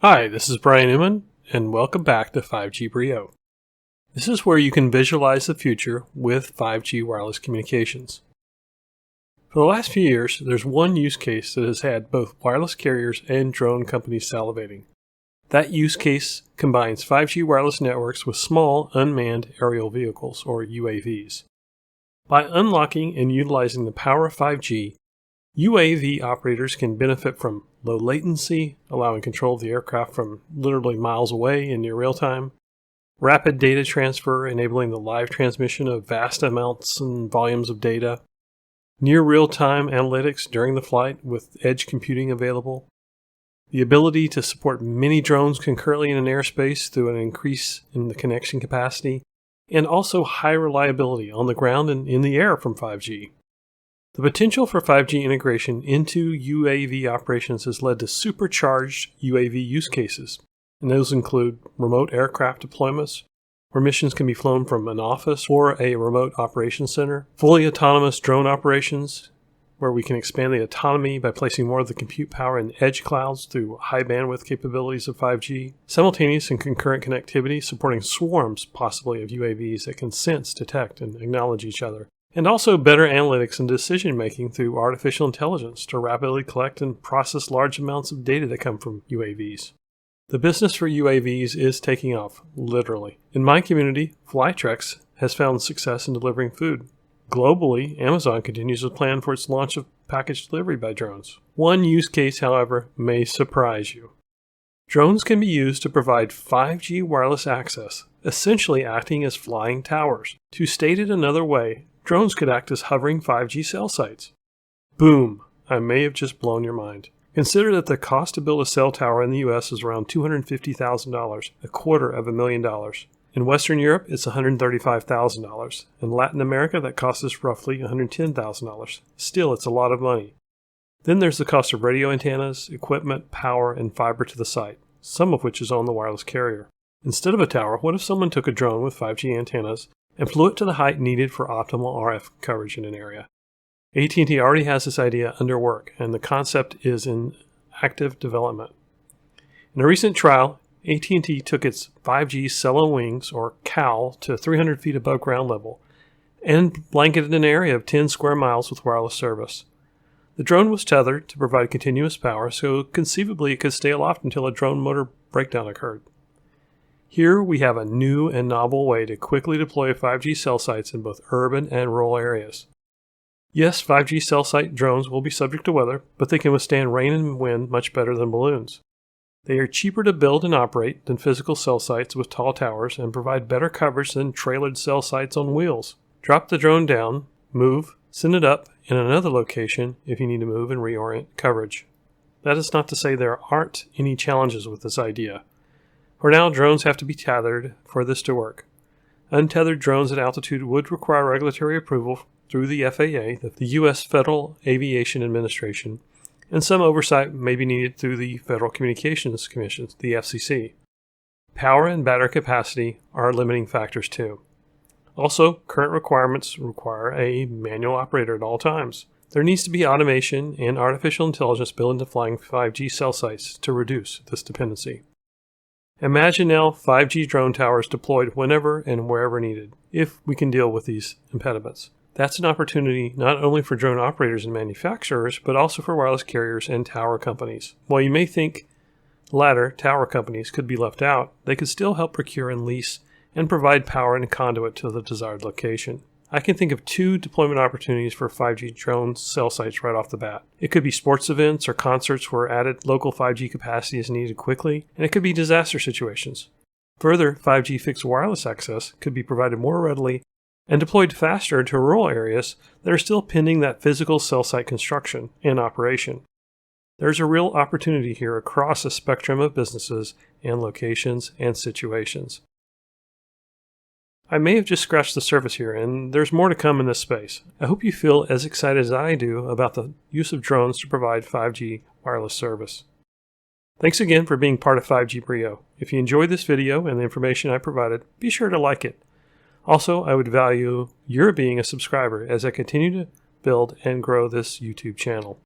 Hi, this is Brian Newman, and welcome back to 5G Brio. This is where you can visualize the future with 5G wireless communications. For the last few years, there's one use case that has had both wireless carriers and drone companies salivating. That use case combines 5G wireless networks with small unmanned aerial vehicles, or UAVs. By unlocking and utilizing the power of 5G, UAV operators can benefit from low latency, allowing control of the aircraft from literally miles away in near real time, rapid data transfer, enabling the live transmission of vast amounts and volumes of data, near real-time analytics during the flight with edge computing available, the ability to support many drones concurrently in an airspace through an increase in the connection capacity, and also high reliability on the ground and in the air from 5G. The potential for 5G integration into UAV operations has led to supercharged UAV use cases, and those include remote aircraft deployments, where missions can be flown from an office or a remote operations center, fully autonomous drone operations, where we can expand the autonomy by placing more of the compute power in edge clouds through high bandwidth capabilities of 5G, simultaneous and concurrent connectivity supporting swarms possibly of UAVs that can sense, detect, and acknowledge each other, and also better analytics and decision-making through artificial intelligence to rapidly collect and process large amounts of data that come from UAVs. The business for UAVs is taking off, literally. In my community, Flytrex has found success in delivering food. Globally, Amazon continues to plan for its launch of package delivery by drones. One use case, however, may surprise you. Drones can be used to provide 5G wireless access, essentially acting as flying towers. To state it another way, drones could act as hovering 5G cell sites. Boom! I may have just blown your mind. Consider that the cost to build a cell tower in the US is around $250,000, $250,000. In Western Europe, it's $135,000. In Latin America, that costs us roughly $110,000. Still, it's a lot of money. Then there's the cost of radio antennas, equipment, power, and fiber to the site, some of which is on the wireless carrier. Instead of a tower, what if someone took a drone with 5G antennas and flew it to the height needed for optimal RF coverage in an area? AT&T already has this idea under work, and the concept is in active development. In a recent trial, AT&T took its 5G Celo Wings, or CAL, to 300 feet above ground level and blanketed an area of 10 square miles with wireless service. The drone was tethered to provide continuous power, so conceivably it could stay aloft until a drone motor breakdown occurred. Here we have a new and novel way to quickly deploy 5G cell sites in both urban and rural areas. Yes, 5G cell site drones will be subject to weather, but they can withstand rain and wind much better than balloons. They are cheaper to build and operate than physical cell sites with tall towers and provide better coverage than trailered cell sites on wheels. Drop the drone down, move, send it up in another location if you need to move and reorient coverage. That is not to say there aren't any challenges with this idea. For now, drones have to be tethered for this to work. Untethered drones at altitude would require regulatory approval through the FAA, the U.S. Federal Aviation Administration, and some oversight may be needed through the Federal Communications Commission, the FCC. Power and battery capacity are limiting factors too. Also, current requirements require a manual operator at all times. There needs to be automation and artificial intelligence built into flying 5G cell sites to reduce this dependency. Imagine now 5G drone towers deployed whenever and wherever needed, if we can deal with these impediments. That's an opportunity not only for drone operators and manufacturers, but also for wireless carriers and tower companies. While you may think the latter, tower companies, could be left out, they could still help procure and lease and provide power and conduit to the desired location. I can think of two deployment opportunities for 5G drone cell sites right off the bat. It could be sports events or concerts where added local 5G capacity is needed quickly, and it could be disaster situations. Further, 5G fixed wireless access could be provided more readily and deployed faster to rural areas that are still pending that physical cell site construction and operation. There's a real opportunity here across a spectrum of businesses and locations and situations. I may have just scratched the surface here, and there's more to come in this space. I hope you feel as excited as I do about the use of drones to provide 5G wireless service. Thanks again for being part of 5G Brio. If you enjoyed this video and the information I provided, be sure to like it. Also, I would value your being a subscriber as I continue to build and grow this YouTube channel.